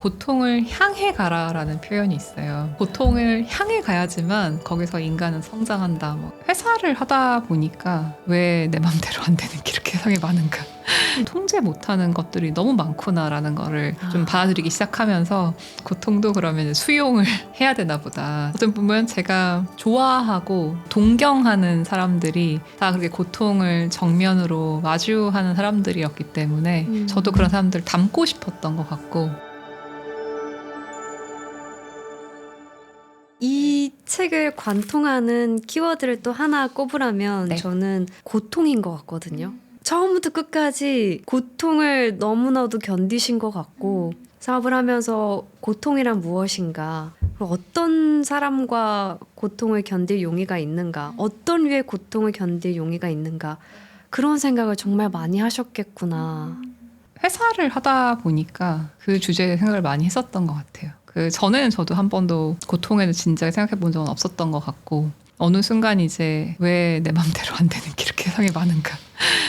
고통을 향해 가라라는 표현이 있어요. 고통을 향해 가야지만 거기서 인간은 성장한다. 회사를 하다 보니까 왜 내 맘대로 안 되는 게 이렇게 세상에 많은가. 통제 못하는 것들이 너무 많구나라는 거를 좀 받아들이기 시작하면서 고통도 그러면 수용을 해야 되나 보다. 어떤 보면 제가 좋아하고 동경하는 사람들이 다 그렇게 고통을 정면으로 마주하는 사람들이었기 때문에 저도 그런 사람들 닮고 싶었던 것 같고. 이 책을 관통하는 키워드를 또 하나 꼽으라면 네. 저는 고통인 것 같거든요. 처음부터 끝까지 고통을 너무나도 견디신 것 같고 사업을 하면서 고통이란 무엇인가, 어떤 사람과 고통을 견딜 용의가 있는가, 어떤 류의 고통을 견딜 용의가 있는가, 그런 생각을 정말 많이 하셨겠구나. 회사를 하다 보니까 그 주제에 생각을 많이 했었던 것 같아요. 그 전에는 저도 한 번도 고통에는 진작에 생각해 본 적은 없었던 것 같고, 어느 순간 이제 왜 내 맘대로 안 되는 게 이렇게 세상에 많은가.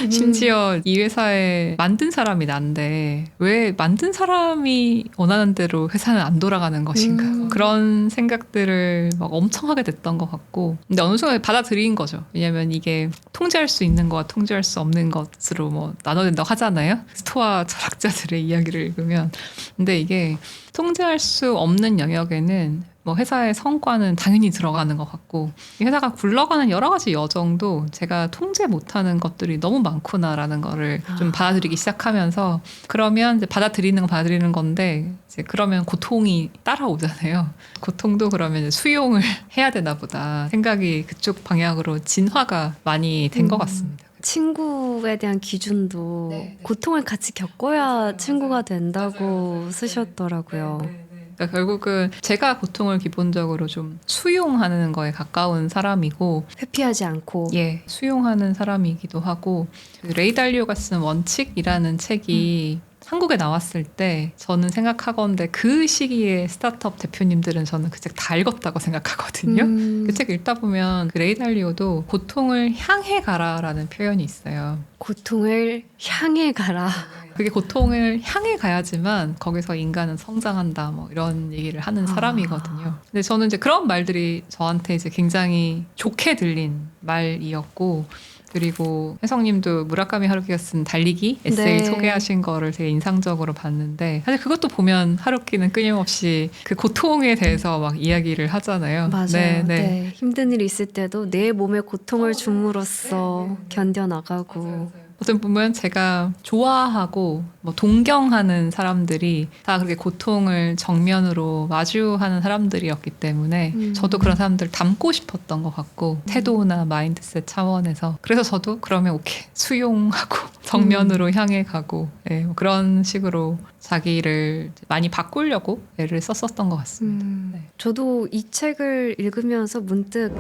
심지어 이 회사에 만든 사람이 난데 왜 만든 사람이 원하는 대로 회사는 안 돌아가는 것인가. 그런 생각들을 막 엄청 하게 됐던 것 같고, 근데 어느 순간 받아들인 거죠. 왜냐면 이게 통제할 수 있는 것과 통제할 수 없는 것으로 나눠진다고 하잖아요. 스토아 철학자들의 이야기를 읽으면. 근데 이게 통제할 수 없는 영역에는 회사의 성과는 당연히 들어가는 것 같고, 이 회사가 굴러가는 여러 가지 여정도 제가 통제 못하는 것들이 너무 많구나라는 거를 좀 받아들이기 시작하면서, 그러면 이제 받아들이는 건 받아들이는 건데 이제 그러면 고통이 따라오잖아요. 고통도 그러면 이제 수용을 해야 되나 보다 생각이 그쪽 방향으로 진화가 많이 된 것 같습니다. 친구에 대한 기준도 네. 고통을 같이 겪어야 맞아요. 친구가 된다고 맞아요. 쓰셨더라고요. 그러니까 결국은 제가 고통을 기본적으로 좀 수용하는 거에 가까운 사람이고, 회피하지 않고. 수용하는 사람이기도 하고, 그 레이 달리오가 쓴 원칙이라는 책이 한국에 나왔을 때 저는 생각하건대 그 시기에 스타트업 대표님들은 저는 그 책 다 읽었다고 생각하거든요. 그 책 읽다 보면 그 레이 달리오도 고통을 향해 가라라는 표현이 있어요. 고통을 향해 가라. 그게 고통을 향해 가야지만 거기서 인간은 성장한다. 이런 얘기를 하는 사람이거든요. 근데 저는 이제 그런 말들이 저한테 이제 굉장히 좋게 들린 말이었고, 그리고 혜성님도 무라카미 하루키가 쓴 달리기 에세이 네. 소개하신 거를 되게 인상적으로 봤는데, 사실 그것도 보면 하루키는 끊임없이 그 고통에 대해서 막 이야기를 하잖아요. 맞아요. 네. 힘든 일이 있을 때도 내 몸에 고통을 줌으로써 견뎌나가고. 어떤 보면 제가 좋아하고 동경하는 사람들이 다 그렇게 고통을 정면으로 마주하는 사람들이었기 때문에 저도 그런 사람들 닮고 싶었던 것 같고, 태도나 마인드셋 차원에서. 그래서 저도 그러면 오케이, 수용하고 정면으로 향해 가고, 그런 식으로 자기를 많이 바꾸려고 애를 썼었던 것 같습니다. 네. 저도 이 책을 읽으면서 문득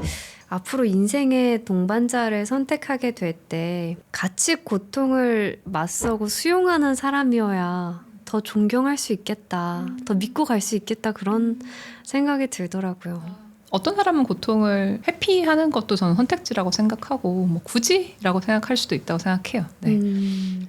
앞으로 인생의 동반자를 선택하게 될 때 같이 고통을 맞서고 수용하는 사람이어야 더 존경할 수 있겠다, 더 믿고 갈 수 있겠다, 그런 생각이 들더라고요. 어떤 사람은 고통을 회피하는 것도 저는 선택지라고 생각하고, 굳이라고 생각할 수도 있다고 생각해요. 네.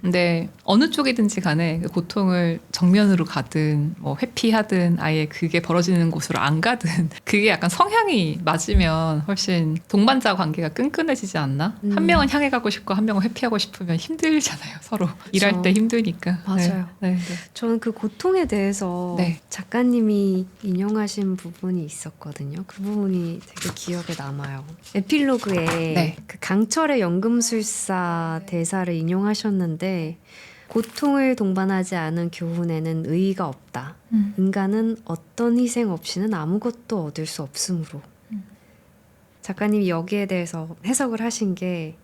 근데 어느 쪽이든지 간에 그 고통을 정면으로 가든 회피하든 아예 그게 벌어지는 곳으로 안 가든 그게 약간 성향이 맞으면 훨씬 동반자 관계가 끈끈해지지 않나? 한 명은 향해 가고 싶고 한 명은 회피하고 싶으면 힘들잖아요, 서로. 일할 때 힘드니까. 맞아요. 네. 저는 그 고통에 대해서 네. 작가님이 인용하신 부분이 있었거든요. 그 부분이 되게 기억에 남아요. 에필로그에 네. 그 강철의 연금술사 대사를 인용하셨는데, 고통을 동반하지 않은 교훈에는 의의가 없다. 인간은 어떤 희생 없이는 아무것도 얻을 수 없으므로. 작가님이 여기에 대해서 해석을 하신 게,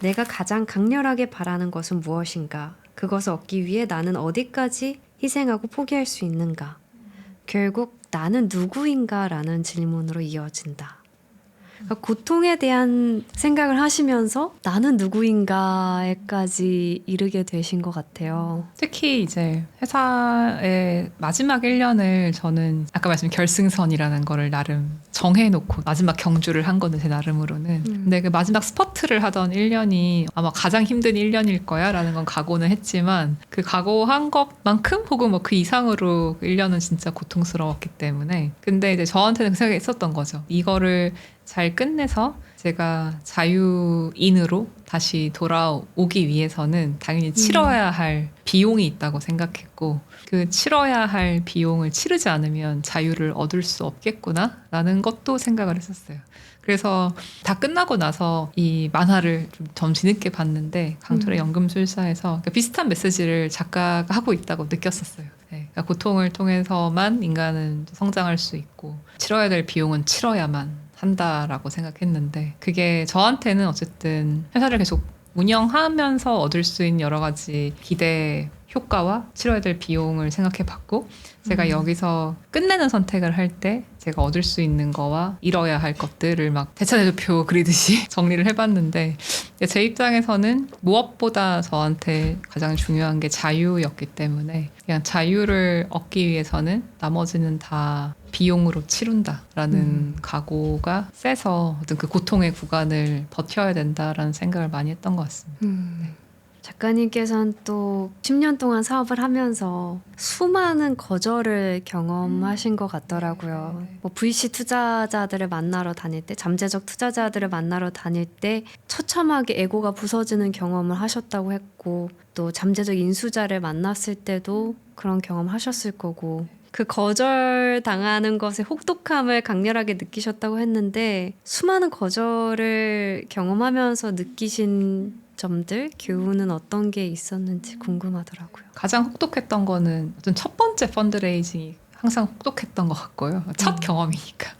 내가 가장 강렬하게 바라는 것은 무엇인가? 그것을 얻기 위해 나는 어디까지 희생하고 포기할 수 있는가? 결국 나는 누구인가? 라는 질문으로 이어진다. 그러니까 고통에 대한 생각을 하시면서 나는 누구인가에까지 이르게 되신 것 같아요. 특히 이제 회사의 마지막 1년을 저는 아까 말씀 결승선이라는 거를 나름 정해놓고 마지막 경주를 한 거는 제 나름으로는. 근데 그 마지막 스퍼트를 하던 1년이 아마 가장 힘든 1년일 거야 라는 건 각오는 했지만 그 각오한 것만큼 혹은 뭐 그 이상으로 그 1년은 진짜 고통스러웠기 때문에. 근데 이제 저한테는 그 생각이 있었던 거죠. 이거를 잘 끝내서 제가 자유인으로 다시 돌아오기 위해서는 당연히 치러야 할 비용이 있다고 생각했고 그 치러야 할 비용을 치르지 않으면 자유를 얻을 수 없겠구나 라는 것도 생각을 했었어요. 그래서 다 끝나고 나서 이 만화를 좀 뒤늦게 봤는데 강철의 연금술사에서 그러니까 비슷한 메시지를 작가가 하고 있다고 느꼈었어요. 네, 그러니까 고통을 통해서만 인간은 성장할 수 있고 치러야 될 비용은 치러야만 한다라고 생각했는데 그게 저한테는 어쨌든 회사를 계속 운영하면서 얻을 수 있는 여러 가지 기대 효과와 치러야 될 비용을 생각해 봤고 제가 여기서 끝내는 선택을 할 때 제가 얻을 수 있는 거와 잃어야 할 것들을 막 대차대조표 그리듯이 정리를 해봤는데 제 입장에서는 무엇보다 저한테 가장 중요한 게 자유였기 때문에 그냥 자유를 얻기 위해서는 나머지는 다 비용으로 치룬다라는 각오가 세서 어떤 그 고통의 구간을 버텨야 된다라는 생각을 많이 했던 것 같습니다. 작가님께서는 또 10년 동안 사업을 하면서 수많은 거절을 경험하신 것 같더라고요. 뭐 VC 투자자들을 만나러 다닐 때, 잠재적 투자자들을 만나러 다닐 때 처참하게 에고가 부서지는 경험을 하셨다고 했고 또 잠재적 인수자를 만났을 때도 그런 경험 하셨을 거고 그 거절 당하는 것의 혹독함을 강렬하게 느끼셨다고 했는데 수많은 거절을 경험하면서 느끼신 점들, 교훈은 어떤 게 있었는지 궁금하더라고요. 가장 혹독했던 거는 어떤 첫 번째 펀드레이징이 항상 혹독했던 것 같고요. 첫 경험이니까.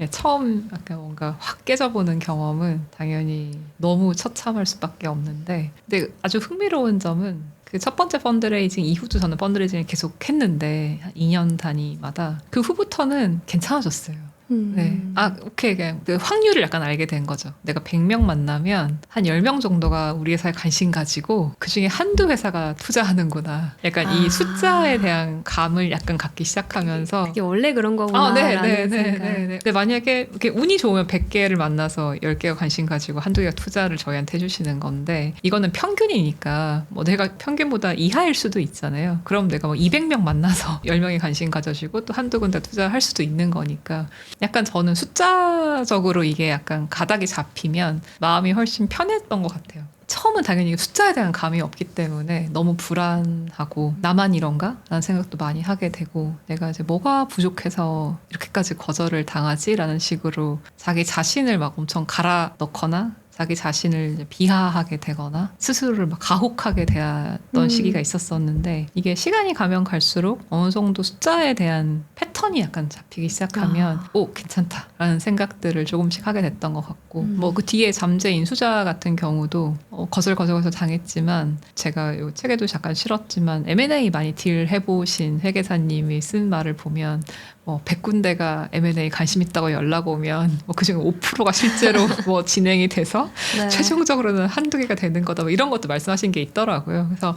예, 처음 약간 뭔가 확 깨져보는 경험은 당연히 너무 처참할 수밖에 없는데 근데 아주 흥미로운 점은 그 첫 번째 펀드레이징 이후도 저는 펀드레이징을 계속 했는데 한 2년 단위마다 그 후부터는 괜찮아졌어요. 네. 아, 오케이. 그냥 그 확률을 약간 알게 된 거죠. 내가 100명 만나면 한 10명 정도가 우리 회사에 관심 가지고 그 중에 한두 회사가 투자하는구나. 약간 이 숫자에 대한 감을 약간 갖기 시작하면서 그게 원래 그런 거구나. 네. 근데 만약에 이렇게 운이 좋으면 100개를 만나서 10개가 관심 가지고 한두 개가 투자를 저희한테 해주시는 건데 이거는 평균이니까 뭐 내가 평균보다 이하일 수도 있잖아요. 그럼 내가 뭐 200명 만나서 10명이 관심 가져주고 또 한두 군데 투자할 수도 있는 거니까 약간 저는 숫자적으로 이게 약간 가닥이 잡히면 마음이 훨씬 편했던 것 같아요. 처음은 당연히 숫자에 대한 감이 없기 때문에 너무 불안하고 나만 이런가? 라는 생각도 많이 하게 되고 내가 이제 뭐가 부족해서 이렇게까지 거절을 당하지? 라는 식으로 자기 자신을 막 엄청 갈아 넣거나 자기 자신을 이제 비하하게 되거나 스스로를 막 가혹하게 대했던 시기가 있었었는데 이게 시간이 가면 갈수록 어느 정도 숫자에 대한 패턴이 약간 잡히기 시작하면 오 괜찮다라는 생각들을 조금씩 하게 됐던 것 같고 뭐 그 뒤에 잠재 인수자 같은 경우도 거절 당했지만 제가 요 책에도 잠깐 실었지만 M&A 많이 딜 해보신 회계사님이 쓴 말을 보면 뭐 100군데가 M&A 관심 있다고 연락 오면 뭐 그중에 5%가 실제로 뭐 진행이 돼서 네. 최종적으로는 한두 개가 되는 거다 뭐 이런 것도 말씀하신 게 있더라고요. 그래서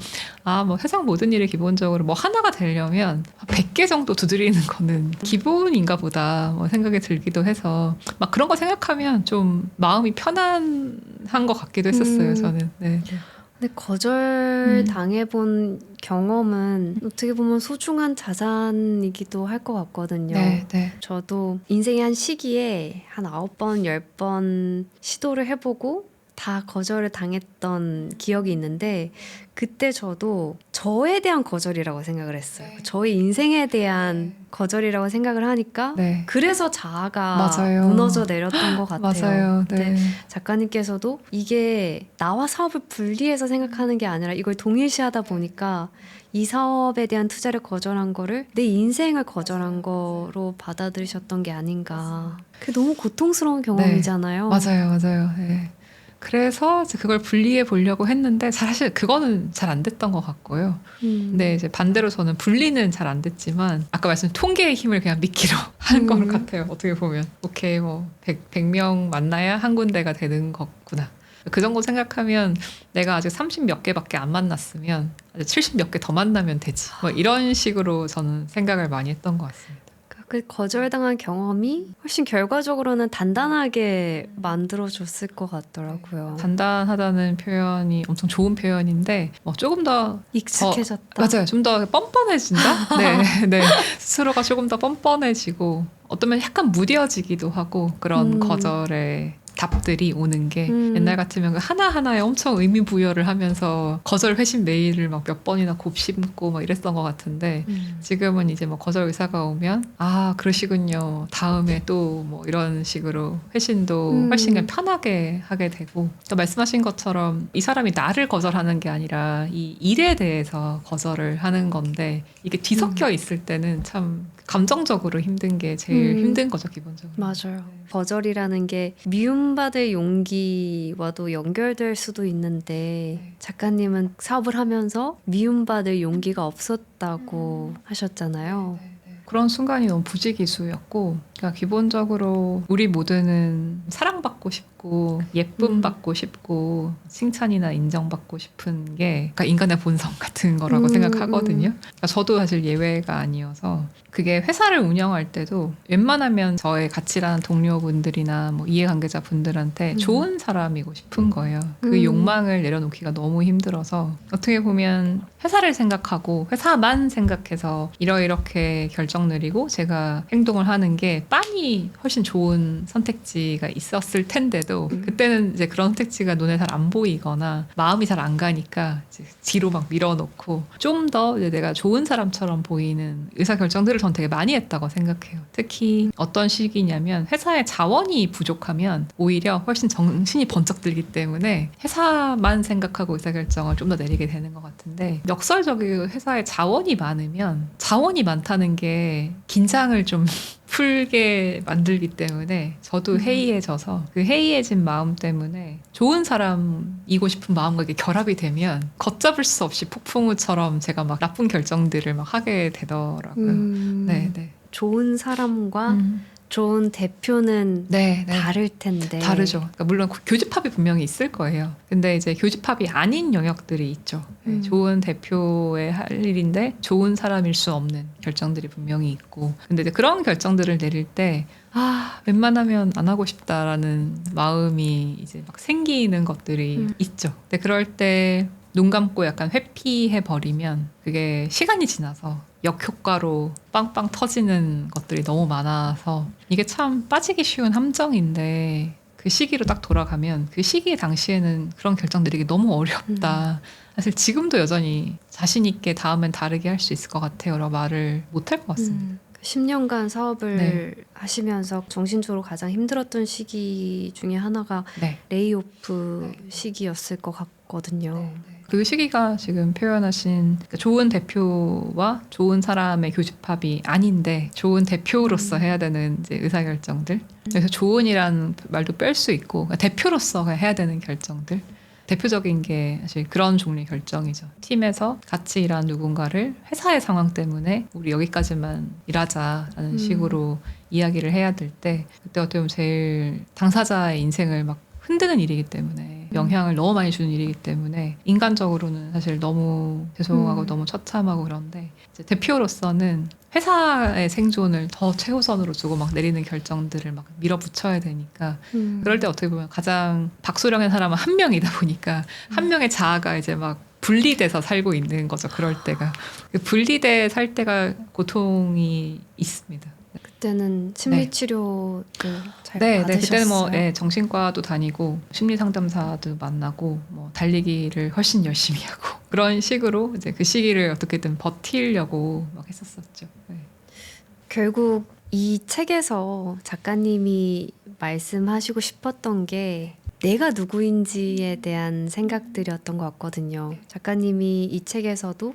뭐 세상 모든 일이 기본적으로 뭐 하나가 되려면 100개 정도 두드리는 거는 기본인가 보다 뭐 생각이 들기도 해서 막 그런 거 생각하면 좀 마음이 편안한 것 같기도 했었어요. 저는. 네. 근데 거절 당해본 경험은 어떻게 보면 소중한 자산이기도 할 것 같거든요. 네. 저도 인생의 한 시기에 한 9번, 10번 시도를 해보고 다 거절을 당했던 기억이 있는데 그때 저도 저에 대한 거절이라고 생각을 했어요. 저의 인생에 대한 거절이라고 생각을 하니까 네. 그래서 자아가 맞아요. 무너져 내렸던 것 같아요. 맞아요. 네. 작가님께서도 이게 나와 사업을 분리해서 생각하는 게 아니라 이걸 동일시하다 보니까 이 사업에 대한 투자를 거절한 거를 내 인생을 거절한 거로 받아들이셨던 게 아닌가. 그게 너무 고통스러운 경험이잖아요. 맞아요. 네. 그래서 이제 그걸 분리해 보려고 했는데 사실 그거는 잘 안 됐던 것 같고요. 근데 이제 반대로 저는 분리는 잘 안 됐지만 아까 말씀 통계의 힘을 그냥 믿기로 한 것 같아요. 어떻게 보면 오케이 뭐 100명 만나야 한 군데가 되는 거구나. 그 정도 생각하면 내가 아직 30 몇 개밖에 안 만났으면 아직 70 몇 개 더 만나면 되지. 뭐 이런 식으로 저는 생각을 많이 했던 것 같습니다. 그 거절당한 경험이 훨씬 결과적으로는 단단하게 만들어줬을 것 같더라고요. 단단하다는 표현이 엄청 좋은 표현인데 뭐 조금 더 익숙해졌다. 맞아요. 좀 더 뻔뻔해진다? 네, 네. 스스로가 조금 더 뻔뻔해지고 어떤 면 약간 무뎌지기도 하고 그런 거절의 답들이 오는 게 옛날 같으면 그 하나하나에 엄청 의미 부여를 하면서 거절 회신 메일을 막 몇 번이나 곱씹고 막 이랬던 것 같은데 지금은 이제 뭐 거절 의사가 오면 아 그러시군요. 다음에 또 뭐 이런 식으로 회신도 훨씬 그냥 편하게 하게 되고 또 말씀하신 것처럼 이 사람이 나를 거절하는 게 아니라 이 일에 대해서 거절을 하는 건데 이게 뒤섞여 있을 때는 참 감정적으로 힘든 게 제일 힘든 거죠 기본적으로. 맞아요. 거절이라는 게 미움받을 용기와도 연결될 수도 있는데 작가님은 사업을 하면서 미움받을 용기가 없었다고 하셨잖아요. 그런 순간이 너무 부지기수였고 그러니까 기본적으로 우리 모두는 사랑받고 싶고 예쁨 받고 싶고 칭찬이나 인정받고 싶은 게 그러니까 인간의 본성 같은 거라고 생각하거든요. 그러니까 저도 사실 예외가 아니어서 그게 회사를 운영할 때도 웬만하면 저의 같이 일하는 동료분들이나 뭐 이해관계자분들한테 좋은 사람이고 싶은 거예요. 그 욕망을 내려놓기가 너무 힘들어서 어떻게 보면 회사를 생각하고 회사만 생각해서 이렇게 결정 내리고 제가 행동을 하는 게 빤히 훨씬 좋은 선택지가 있었을 텐데도 그때는 이제 그런 선택지가 눈에 잘 안 보이거나 마음이 잘 안 가니까 이제 뒤로 막 밀어놓고 좀 더 내가 좋은 사람처럼 보이는 의사결정들을 전 되게 많이 했다고 생각해요. 특히 어떤 시기냐면 회사에 자원이 부족하면 오히려 훨씬 정신이 번쩍 들기 때문에 회사만 생각하고 의사결정을 좀 더 내리게 되는 것 같은데 역설적이고 회사에 자원이 많으면 자원이 많다는 게 긴장을 좀 풀게 만들기 때문에 저도 해이해져서 그 해이해진 마음 때문에 좋은 사람이고 싶은 마음과 이게 결합이 되면 걷잡을 수 없이 폭풍우처럼 제가 막 나쁜 결정들을 막 하게 되더라고요. 네, 네. 좋은 사람과 좋은 대표는 네, 네. 다를 텐데. 다르죠. 그러니까 물론 교집합이 분명히 있을 거예요. 근데 이제 교집합이 아닌 영역들이 있죠. 네, 좋은 대표의 할 일인데 좋은 사람일 수 없는 결정들이 분명히 있고. 근데 이제 그런 결정들을 내릴 때 웬만하면 안 하고 싶다라는 마음이 이제 막 생기는 것들이 있죠. 근데 그럴 때 눈 감고 약간 회피해 버리면 그게 시간이 지나서 역효과로 빵빵 터지는 것들이 너무 많아서 이게 참 빠지기 쉬운 함정인데 그 시기로 딱 돌아가면 그 시기 당시에는 그런 결정 내리기 너무 어렵다. 사실 지금도 여전히 자신 있게 다음엔 다르게 할 수 있을 것 같아요. 라고 말을 못할 것 같습니다. 10년간 사업을 네. 하시면서 정신적으로 가장 힘들었던 시기 중에 하나가 네. 레이오프 시기였을 것 같거든요. 그 시기가 지금 표현하신 좋은 대표와 좋은 사람의 교집합이 아닌데 좋은 대표로서 해야 되는 이제 의사결정들. 그래서 좋은이라는 말도 뺄 수 있고 대표로서 해야 되는 결정들. 대표적인 게 사실 그런 종류의 결정이죠. 팀에서 같이 일하는 누군가를 회사의 상황 때문에 우리 여기까지만 일하자라는 식으로 이야기를 해야 될 때 그때 어떻게 보면 제일 당사자의 인생을 막 흔드는 일이기 때문에 영향을 너무 많이 주는 일이기 때문에 인간적으로는 사실 너무 죄송하고 너무 처참하고 그런데 이제 대표로서는 회사의 생존을 더 최우선으로 두고 막 내리는 결정들을 막 밀어붙여야 되니까 그럴 때 어떻게 보면 가장 박소량의 사람은 한 명이다 보니까 한 명의 자아가 이제 막 분리돼서 살고 있는 거죠. 그럴 때가 그 분리돼 살 때가 고통이 있습니다. 그때는 심리치료도 잘 네, 받으셨어요? 그때는 뭐 정신과도 다니고 심리 상담사도 만나고 뭐 달리기를 훨씬 열심히 하고 그런 식으로 이제 그 시기를 어떻게든 버티려고 막 했었었죠. 네. 결국 이 책에서 작가님이 말씀하시고 싶었던 게 내가 누구인지에 대한 생각들이었던 것 같거든요. 작가님이 이 책에서도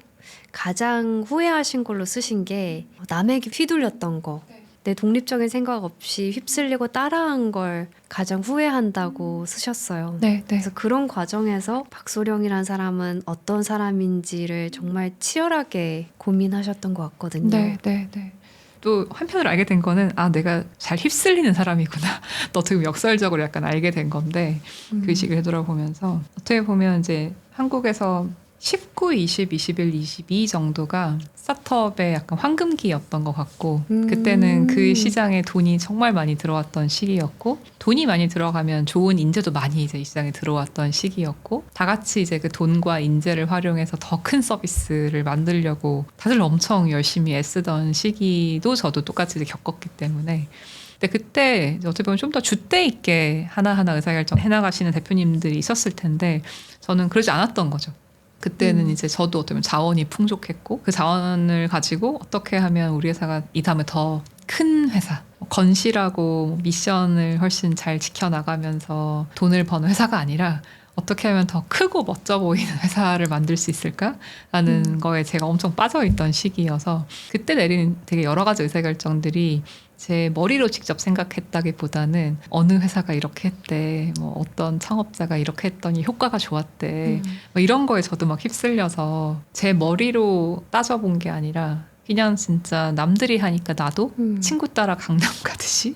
가장 후회하신 걸로 쓰신 게 남에게 휘둘렸던 거. 내 독립적인 생각 없이 휩쓸리고 따라한 걸 가장 후회한다고 쓰셨어요. 네, 네. 그래서 그런 과정에서 박소령이라는 사람은 어떤 사람인지를 정말 치열하게 고민하셨던 것 같거든요. 네, 네, 네. 또 한편으로 알게 된 거는 내가 잘 휩쓸리는 사람이구나. 또 어떻게 보면 역설적으로 약간 알게 된 건데 그 시기를 되돌아보면서 어떻게 보면 이제 한국에서 19, 20, 21, 22 정도가 스타트업의 약간 황금기였던 것 같고 그때는 그 시장에 돈이 정말 많이 들어왔던 시기였고 돈이 많이 들어가면 좋은 인재도 많이 이제 이 시장에 들어왔던 시기였고 다 같이 이제 그 돈과 인재를 활용해서 더 큰 서비스를 만들려고 다들 엄청 열심히 애쓰던 시기도 저도 똑같이 이제 겪었기 때문에 근데 그때 어떻게 보면 좀 더 줏대 있게 하나하나 의사결정 해나가시는 대표님들이 있었을 텐데 저는 그러지 않았던 거죠. 그때는 이제 저도 어떻게 보면 자원이 풍족했고 그 자원을 가지고 어떻게 하면 우리 회사가 이 다음에 더 큰 회사, 건실하고 미션을 훨씬 잘 지켜나가면서 돈을 버는 회사가 아니라 어떻게 하면 더 크고 멋져 보이는 회사를 만들 수 있을까라는 거에 제가 엄청 빠져있던 시기여서 그때 내린 되게 여러 가지 의사결정들이 제 머리로 직접 생각했다기보다는 어느 회사가 이렇게 했대, 뭐 어떤 창업자가 이렇게 했더니 효과가 좋았대, 뭐 이런 거에 저도 막 휩쓸려서 제 머리로 따져본 게 아니라 그냥 진짜 남들이 하니까 나도 친구 따라 강남 가듯이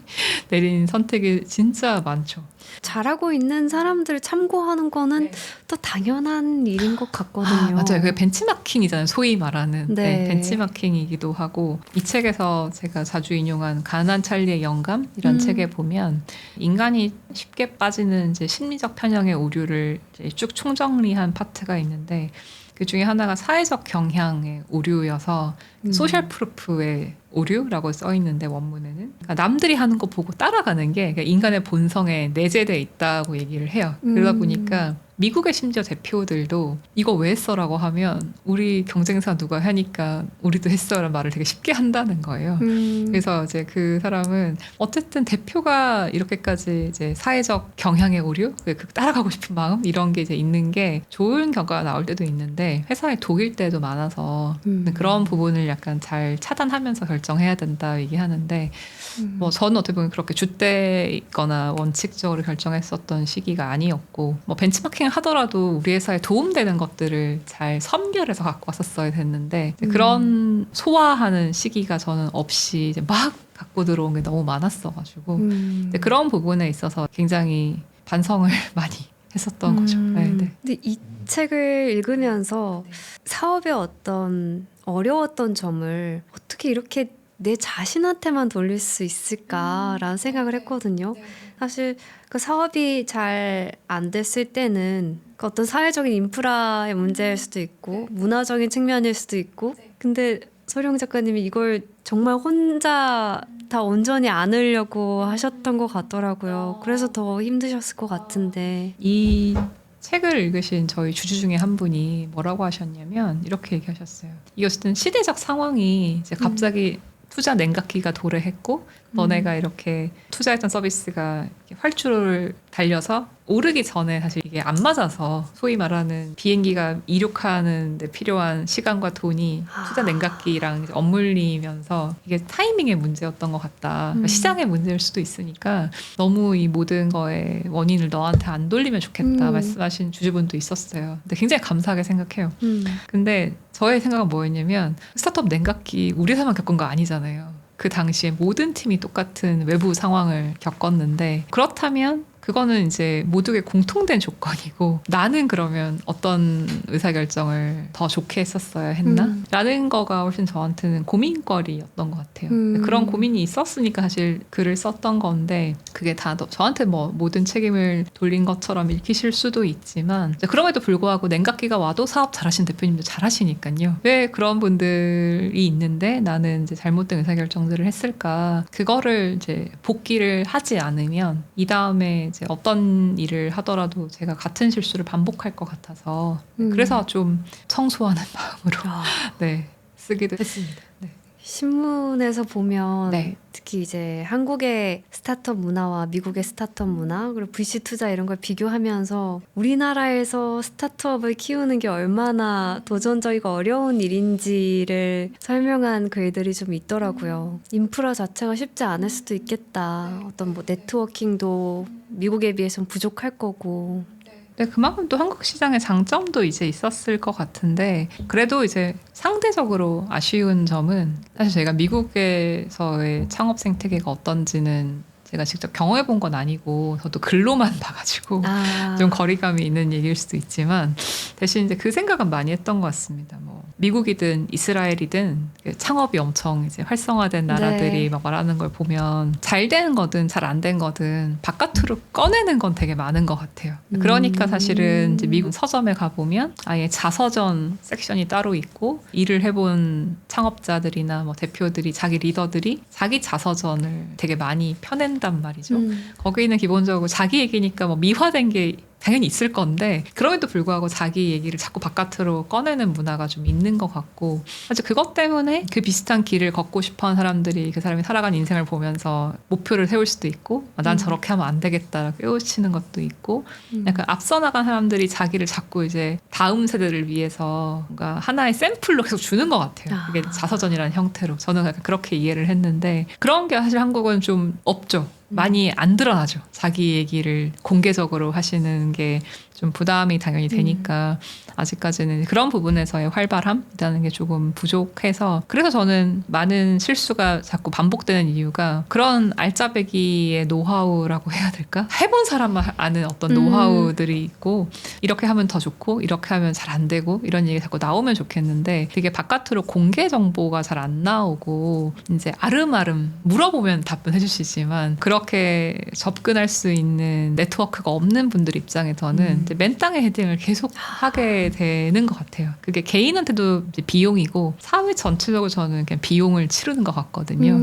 내린 선택이 진짜 많죠. 잘하고 있는 사람들을 참고하는 거는 또 당연한 일인 것 같거든요. 맞아요. 그게 벤치마킹이잖아요. 소위 말하는. 네. 벤치마킹이기도 하고 이 책에서 제가 자주 인용한 가난한 찰리의 영감이란 책에 보면 인간이 쉽게 빠지는 이제 심리적 편향의 오류를 이제 쭉 총정리한 파트가 있는데 그 중에 하나가 사회적 경향의 오류여서 소셜 프루프의 오류라고 써 있는데 원문에는 그러니까 남들이 하는 거 보고 따라가는 게 그러니까 인간의 본성에 내재돼 있다고 얘기를 해요. 그러다 보니까 미국의 심지어 대표들도 이거 왜 했어라고 하면 우리 경쟁사 누가 하니까 우리도 했어라는 말을 되게 쉽게 한다는 거예요. 그래서 이제 그 사람은 어쨌든 대표가 이렇게까지 이제 사회적 경향의 오류, 그 따라가고 싶은 마음 이런 게 이제 있는 게 좋은 결과가 나올 때도 있는데 회사에 독일 때도 많아서 그런 부분을 약간 잘 차단하면서 결정해야 된다 얘기하는데 뭐 저는 어떻게 보면 그렇게 줏대 있거나 원칙적으로 결정했었던 시기가 아니었고 뭐 벤치마킹을 하더라도 우리 회사에 도움되는 것들을 잘 선별해서 갖고 왔었어야 됐는데 그런 소화하는 시기가 저는 없이 이제 막 갖고 들어온 게 너무 많았어가지고 그런 부분에 있어서 굉장히 반성을 많이 했었던 거죠. 네, 네. 근데 이 책을 읽으면서 사업의 어떤 어려웠던 점을 어떻게 이렇게 내 자신한테만 돌릴 수 있을까라는 생각을 했거든요. 사실 그 사업이 잘 안 됐을 때는 그 어떤 사회적인 인프라의 문제일 수도 있고 문화적인 측면일 수도 있고 근데 소령 작가님이 이걸 정말 혼자 다 온전히 안으려고 하셨던 것 같더라고요. 그래서 더 힘드셨을 것 같은데 이 책을 읽으신 저희 주주 중에 한 분이 뭐라고 하셨냐면 이렇게 얘기하셨어요. 이 어쨌든 시대적 상황이 이제 갑자기 투자 냉각기가 도래했고 너네가 이렇게 투자했던 서비스가 활주로를 달려서 오르기 전에 사실 이게 안 맞아서 소위 말하는 비행기가 이륙하는 데 필요한 시간과 돈이 투자 냉각기랑 이제 엇물리면서 이게 타이밍의 문제였던 것 같다. 그러니까 시장의 문제일 수도 있으니까 너무 이 모든 거에 원인을 너한테 안 돌리면 좋겠다 말씀하신 주주분도 있었어요. 근데 굉장히 감사하게 생각해요. 근데 저의 생각은 뭐였냐면 스타트업 냉각기 우리 회사만 겪은 거 아니잖아요. 그 당시에 모든 팀이 똑같은 외부 상황을 겪었는데 그렇다면 그거는 이제 모두의 공통된 조건이고 나는 그러면 어떤 의사결정을 더 좋게 했었어야 했나? 라는 거가 훨씬 저한테는 고민거리였던 것 같아요. 그런 고민이 있었으니까 사실 글을 썼던 건데 그게 다 저한테 뭐 모든 책임을 돌린 것처럼 읽히실 수도 있지만 그럼에도 불구하고 냉각기가 와도 사업 잘하신 대표님도 잘하시니까요. 왜 그런 분들이 있는데 나는 이제 잘못된 의사결정들을 했을까? 그거를 이제 복기를 하지 않으면 이 다음에 이제 어떤 일을 하더라도 제가 같은 실수를 반복할 것 같아서 그래서 좀 청소하는 마음으로 네, 쓰기도 했습니다. 네. 신문에서 보면 네. 특히 이제 한국의 스타트업 문화와 미국의 스타트업 문화 그리고 VC 투자 이런 걸 비교하면서 우리나라에서 스타트업을 키우는 게 얼마나 도전적이고 어려운 일인지를 설명한 글들이 좀 있더라고요. 인프라 자체가 쉽지 않을 수도 있겠다. 어떤 뭐 네트워킹도 미국에 비해서는 부족할 거고. 네, 그만큼 또 한국 시장의 장점도 이제 있었을 것 같은데 그래도 이제 상대적으로 아쉬운 점은 사실 저희가 미국에서의 창업 생태계가 어떤지는 제가 직접 경험해 본 건 아니고 저도 글로만 봐가지고 좀 거리감이 있는 얘기일 수도 있지만 대신 이제 그 생각은 많이 했던 것 같습니다. 뭐 미국이든 이스라엘이든 창업이 엄청 이제 활성화된 나라들이 네. 막 말하는 걸 보면 잘 되는 거든 잘 안 된 거든 바깥으로 꺼내는 건 되게 많은 것 같아요. 그러니까 사실은 이제 미국 서점에 가보면 아예 자서전 섹션이 따로 있고 일을 해본 창업자들이나 뭐 대표들이 자기 리더들이 자기 자서전을 되게 많이 펴낸단 말이죠. 거기는 기본적으로 자기 얘기니까 뭐 미화된 게 당연히 있을 건데 그럼에도 불구하고 자기 얘기를 자꾸 바깥으로 꺼내는 문화가 좀 있는 것 같고 사실 그것 때문에 그 비슷한 길을 걷고 싶어하는 사람들이 그 사람이 살아가는 인생을 보면서 목표를 세울 수도 있고 난 저렇게 하면 안 되겠다 깨우치는 것도 있고 약간 앞서 나간 사람들이 자기를 자꾸 이제 다음 세대를 위해서 뭔가 하나의 샘플로 계속 주는 것 같아요. 그게 자서전이라는 형태로 저는 약간 그렇게 이해를 했는데 그런 게 사실 한국은 좀 없죠. 많이 안 드러나죠. 자기 얘기를 공개적으로 하시는 게 좀 부담이 당연히 되니까 아직까지는 그런 부분에서의 활발함이라는 게 조금 부족해서 그래서 저는 많은 실수가 자꾸 반복되는 이유가 그런 알짜배기의 노하우라고 해야 될까? 해본 사람만 아는 어떤 노하우들이 있고 이렇게 하면 더 좋고 이렇게 하면 잘 안 되고 이런 얘기 자꾸 나오면 좋겠는데 되게 바깥으로 공개 정보가 잘 안 나오고 이제 아름아름 물어보면 답변해 주시지만 그렇게 접근할 수 있는 네트워크가 없는 분들 입장에서는 이제 맨 땅에 헤딩을 계속 하게 되는 것 같아요. 그게 개인한테도 이제 비용이고 사회 전체적으로 저는 그냥 비용을 치르는 것 같거든요.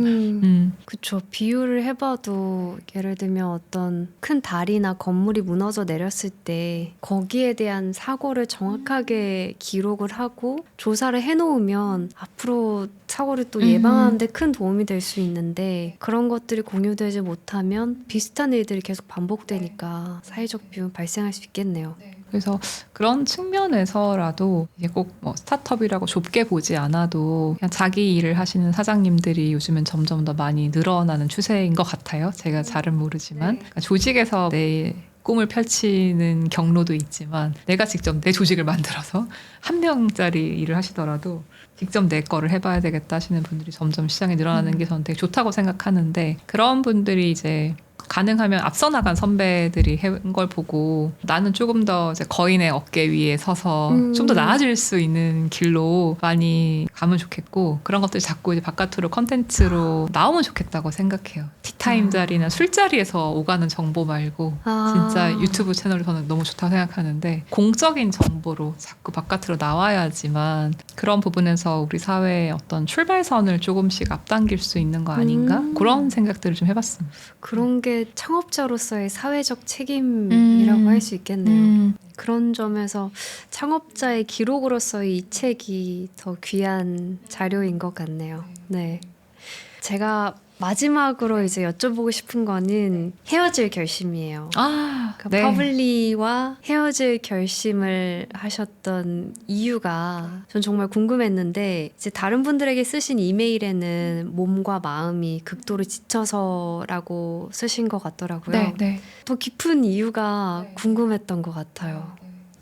그쵸. 비유를 해봐도 예를 들면 어떤 큰 다리나 건물이 무너져 내렸을 때 거기에 대한 사고를 정확하게 기록을 하고 조사를 해놓으면 앞으로 사고를 또 예방하는 데 큰 도움이 될 수 있는데 그런 것들이 공유되지 못하면 비슷한 일들이 계속 반복되니까 사회적 비용 발생할 수 있겠네요. 그래서 그런 측면에서라도 이게 꼭 뭐 스타트업이라고 좁게 보지 않아도 그냥 자기 일을 하시는 사장님들이 요즘은 점점 더 많이 늘어나는 추세인 것 같아요. 제가 잘은 모르지만 그러니까 조직에서 내 꿈을 펼치는 경로도 있지만 내가 직접 내 조직을 만들어서 한 명짜리 일을 하시더라도 직접 내 거를 해봐야 되겠다 하시는 분들이 점점 시장에 늘어나는 게 저는 되게 좋다고 생각하는데 그런 분들이 이제 가능하면 앞서 나간 선배들이 한 걸 보고 나는 조금 더 이제 거인의 어깨 위에 서서 좀 더 나아질 수 있는 길로 많이 가면 좋겠고 그런 것들이 자꾸 이제 바깥으로 컨텐츠로 나오면 좋겠다고 생각해요. 티타임 자리나 술자리에서 오가는 정보 말고 진짜 유튜브 채널이 저는 너무 좋다고 생각하는데 공적인 정보로 자꾸 바깥으로 나와야지만 그런 부분에서 우리 사회의 어떤 출발선을 조금씩 앞당길 수 있는 거 아닌가? 그런 생각들을 좀 해봤습니다. 그런 게 창업자로서의 사회적 책임이라고 할 수 있겠네요. 그런 점에서 창업자의 기록으로서의 이 책이 더 귀한 자료인 것 같네요. 네. 제가 마지막으로 이제 여쭤보고 싶은 거는 헤어질 결심이에요. 네. 퍼블리와 헤어질 결심을 하셨던 이유가 전 정말 궁금했는데 이제 다른 분들에게 쓰신 이메일에는 몸과 마음이 극도로 지쳐서라고 쓰신 것 같더라고요. 네. 더 깊은 이유가 궁금했던 것 같아요.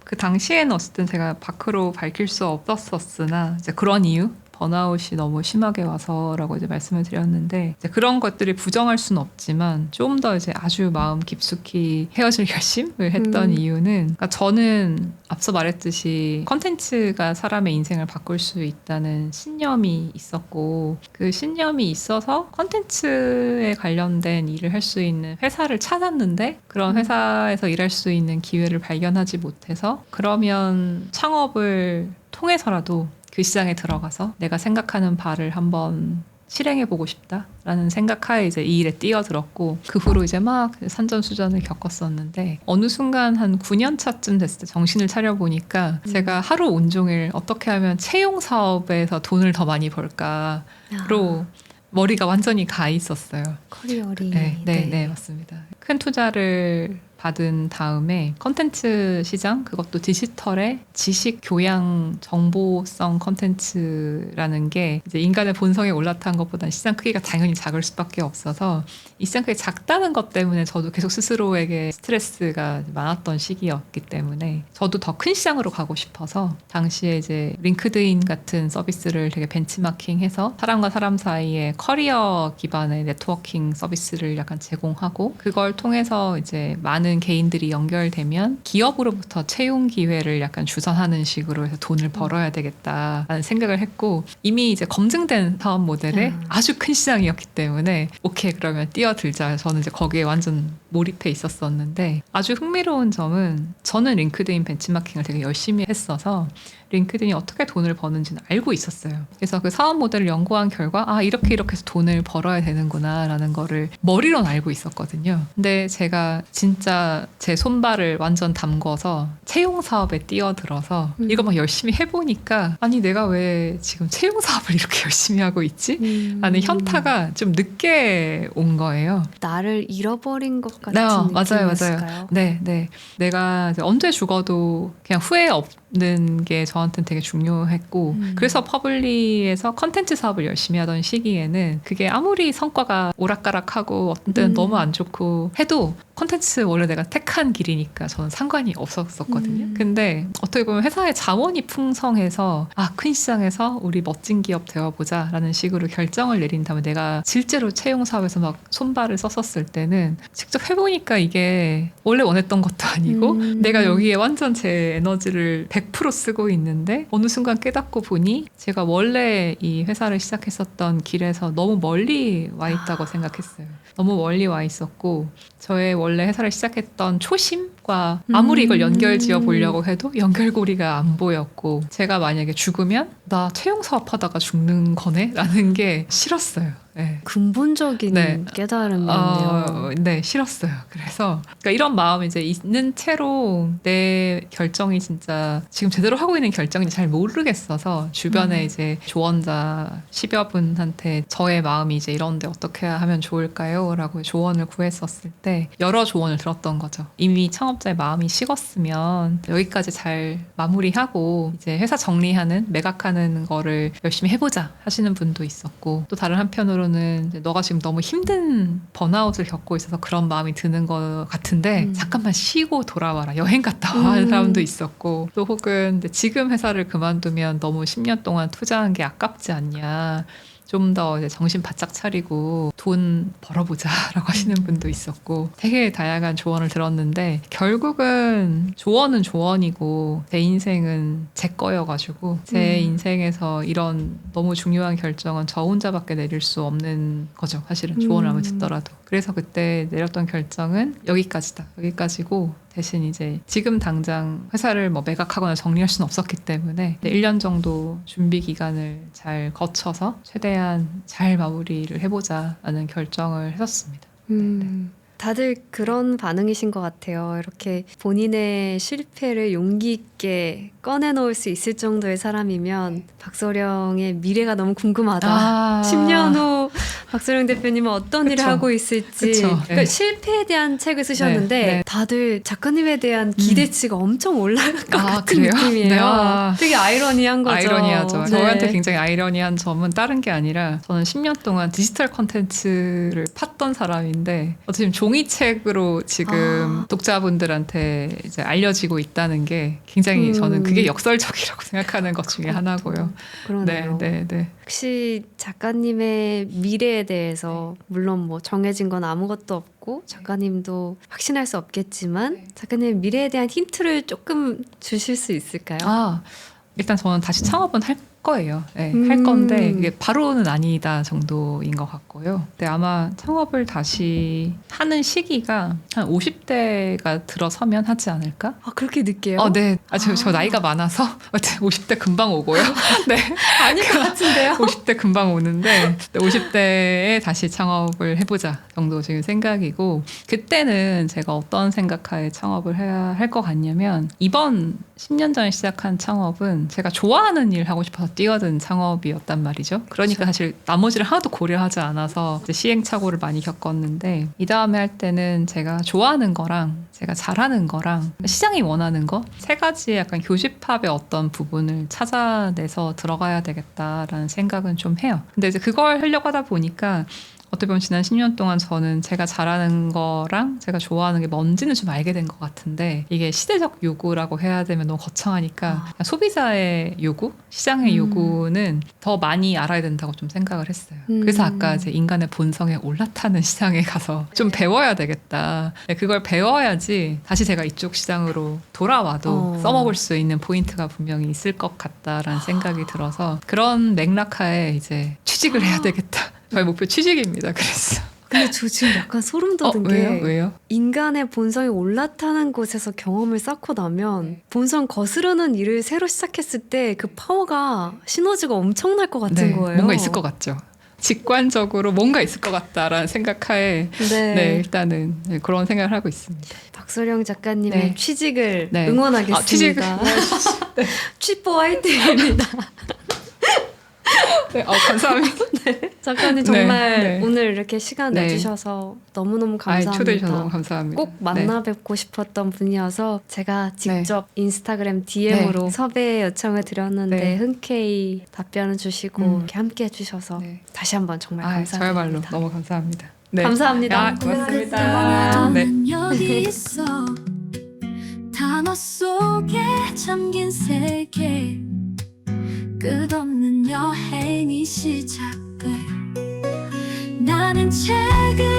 그 당시에는 어쨌든 제가 밖으로 밝힐 수 없었으나 이제 그런 이유 번아웃이 너무 심하게 와서라고 이제 말씀을 드렸는데 이제 그런 것들이 부정할 수는 없지만 좀 더 이제 아주 마음 깊숙이 헤어질 결심을 했던 이유는 그러니까 저는 앞서 말했듯이 컨텐츠가 사람의 인생을 바꿀 수 있다는 신념이 있었고 그 신념이 있어서 컨텐츠에 관련된 일을 할 수 있는 회사를 찾았는데 그런 회사에서 일할 수 있는 기회를 발견하지 못해서 그러면 창업을 통해서라도 그 시장에 들어가서 내가 생각하는 바를 한번 실행해보고 싶다라는 생각하에 이제 이 일에 뛰어들었고 그 후로 이제 막 산전수전을 겪었었는데 어느 순간 한 9년 차쯤 됐을 때 정신을 차려보니까 제가 하루 온종일 어떻게 하면 채용 사업에서 돈을 더 많이 벌까로 머리가 완전히 가 있었어요. 커리어리. 네, 맞습니다. 큰 투자를 받은 다음에 컨텐츠 시장, 그것도 디지털의 지식 교양 정보성 컨텐츠라는 게 이제 인간의 본성에 올라탄 것보다 시장 크기가 당연히 작을 수밖에 없어서 이 시장 크기가 작다는 것 때문에 저도 계속 스스로에게 스트레스가 많았던 시기였기 때문에 저도 더 큰 시장으로 가고 싶어서 당시에 이제 링크드인 같은 서비스를 되게 벤치마킹해서 사람과 사람 사이에 커리어 기반의 네트워킹 서비스를 약간 제공하고 그걸 통해서 이제 많은 개인들이 연결되면 기업으로부터 채용 기회를 약간 주선하는 식으로 해서 돈을 벌어야 되겠다라는 생각을 했고 이미 이제 검증된 사업 모델에 아주 큰 시장이었기 때문에 오케이 그러면 뛰어들자. 저는 이제 거기에 완전 몰입해 있었었는데 아주 흥미로운 점은 저는 링크드인 벤치마킹을 되게 열심히 했어서 링크드인이 어떻게 돈을 버는지는 알고 있었어요. 그래서 그 사업 모델을 연구한 결과 이렇게 해서 돈을 벌어야 되는구나 라는 거를 머리로는 알고 있었거든요. 근데 제가 진짜 제 손발을 완전 담궈서 채용 사업에 뛰어들어서 이거 막 열심히 해보니까 아니 내가 왜 지금 채용 사업을 이렇게 열심히 하고 있지? 라는 현타가 좀 늦게 온 거예요. 나를 잃어버린 것 같은 느낌이었을까요? 네. 내가 이제 언제 죽어도 그냥 후회 없는 게 저한테는 되게 중요했고 그래서 퍼블리에서 컨텐츠 사업을 열심히 하던 시기에는 그게 아무리 성과가 오락가락하고 어떤 때는 너무 안 좋고 해도 컨텐츠 원래 내가 택한 길이니까 저는 상관이 없었거든요. 근데 어떻게 보면 회사의 자원이 풍성해서 큰 시장에서 우리 멋진 기업 되어보자 라는 식으로 결정을 내린 다음에 내가 실제로 채용 사업에서 막 손발을 썼었을 때는 직접 해보니까 이게 원래 원했던 것도 아니고 내가 여기에 완전 제 에너지를 100% 쓰고 있는데 어느 순간 깨닫고 보니 제가 원래 이 회사를 시작했었던 길에서 너무 멀리 와 있다고 생각했어요. 너무 멀리 와 있었고 저의 원래 회사를 시작했던 초심과 아무리 이걸 연결 지어 보려고 해도 연결고리가 안 보였고 제가 만약에 죽으면 나 채용 사업하다가 죽는 거네? 라는 게 싫었어요. 네. 근본적인 깨달음이었네요. 네, 싫었어요. 그래서 그러니까 이런 마음이 이제 있는 채로 내 결정이 진짜 지금 제대로 하고 있는 결정인지 잘 모르겠어서 주변에 이제 조언자 10여 분한테 저의 마음이 이제 이런데 어떻게 하면 좋을까요? 라고 조언을 구했었을 때 여러 조언을 들었던 거죠. 이미 창업자의 마음이 식었으면 여기까지 잘 마무리하고 이제 회사 정리하는 매각하는 거를 열심히 해보자 하시는 분도 있었고 또 다른 한편으로는 이제 너가 지금 너무 힘든 번아웃을 겪고 있어서 그런 마음이 드는 것 같은데 잠깐만 쉬고 돌아와라 여행 갔다 와 하는 사람도 있었고 또 혹은 지금 회사를 그만두면 너무 10년 동안 투자한 게 아깝지 않냐 좀 더 이제 정신 바짝 차리고 돈 벌어보자라고 하시는 분도 있었고 되게 다양한 조언을 들었는데 결국은 조언은 조언이고 제 인생은 제 거여가지고 제 인생에서 이런 너무 중요한 결정은 저 혼자밖에 내릴 수 없는 거죠. 사실은 조언을 아무리 듣더라도. 그래서 그때 내렸던 결정은 여기까지다. 여기까지고 대신 이제 지금 당장 회사를 뭐 매각하거나 정리할 수는 없었기 때문에 1년 정도 준비 기간을 잘 거쳐서 최대한 잘 마무리를 해보자라는 결정을 했었습니다. 다들 그런 반응이신 것 같아요. 이렇게 본인의 실패를 용기 있게 꺼내놓을 수 있을 정도의 사람이면 박서령의 미래가 너무 궁금하다. 10년 후 박서령 대표님은 어떤 일을 하고 있을지. 그러니까 실패에 대한 책을 쓰셨는데 다들 작가님에 대한 기대치가 엄청 올라갈 것 같은 그래요? 느낌이에요. 되게 아이러니한 거죠. 아이러니하죠. 저한테 굉장히 아이러니한 점은 다른 게 아니라 저는 10년 동안 디지털 콘텐츠를 팠던 사람인데 지금 종이책으로 지금 독자분들한테 이제 알려지고 있다는 게 굉장히 저는 그게 역설적이라고 생각하는 것 중에 하나고요. 그러네요. 네. 혹시 작가님의 미래에 대해서 물론 뭐 정해진 건 아무것도 없고 작가님도 확신할 수 없겠지만 작가님의 미래에 대한 힌트를 조금 주실 수 있을까요? 일단 저는 다시 창업은 할 거예요. 네, 할 건데 이게 바로는 아니다 정도인 것 같고요. 근데 아마 창업을 다시 하는 시기가 한 50대가 들어서면 하지 않을까? 아, 그렇게 늦게요? 네. 저 나이가 많아서 50대 금방 오고요. 네. 아닐 것 같은데요? 50대 금방 오는데 50대에 다시 창업을 해보자 정도 지금 생각이고, 그때는 제가 어떤 생각하에 창업을 해야 할 것 같냐면, 이번 10년 전에 시작한 창업은 제가 좋아하는 일 하고 싶어서 뛰어든 창업이었단 말이죠. 그러니까 사실 나머지를 하나도 고려하지 않아서 이제 시행착오를 많이 겪었는데, 이 다음에 할 때는 제가 좋아하는 거랑 제가 잘하는 거랑 시장이 원하는 거 세 가지의 약간 교집합의 어떤 부분을 찾아내서 들어가야 되겠다라는 생각은 좀 해요. 근데 이제 그걸 하려고 하다 보니까 어떻게 보면 지난 10년 동안 저는 제가 잘하는 거랑 제가 좋아하는 게 뭔지는 좀 알게 된 것 같은데, 이게 시대적 요구라고 해야 되면 너무 거창하니까 그냥 소비자의 요구, 시장의 요구는 더 많이 알아야 된다고 좀 생각을 했어요. 그래서 아까 이제 인간의 본성에 올라타는 시장에 가서 좀 배워야 되겠다. 그걸 배워야지 다시 제가 이쪽 시장으로 돌아와도 써먹을 수 있는 포인트가 분명히 있을 것 같다라는 생각이 들어서, 그런 맥락하에 이제 취직을 해야 되겠다. 저의 목표 취직입니다. 그래서. 근데 저 지금 약간 소름 돋은 게, 왜요? 인간의 본성이 올라타는 곳에서 경험을 쌓고 나면 본성 거스르는 일을 새로 시작했을 때 그 파워가 시너지가 엄청날 것 같은 거예요. 뭔가 있을 것 같죠. 직관적으로 뭔가 있을 것 같다라는 생각하에 네, 일단은 그런 생각을 하고 있습니다. 박소령 작가님의 취직을 네. 응원하겠습니다. 취직을 취뽀 화이팅입니다. 네, 감사합니다. 작가님 정말 오늘 이렇게 시간 내주셔서 너무너무 감사합니다. 초대해 주셔서 너무 감사합니다. 꼭 만나 뵙고 싶었던 분이어서 제가 직접 인스타그램 DM으로 섭외 요청을 드렸는데 흔쾌히 답변을 주시고 이렇게 함께 해주셔서 다시 한번 정말 감사드립니다. 저야말로 너무 감사합니다. 네. 감사합니다. 고맙습니다. 네. 여기 있어. 단어 속에 잠긴 세계, 끝없는 여행이 시작돼. 나는 책을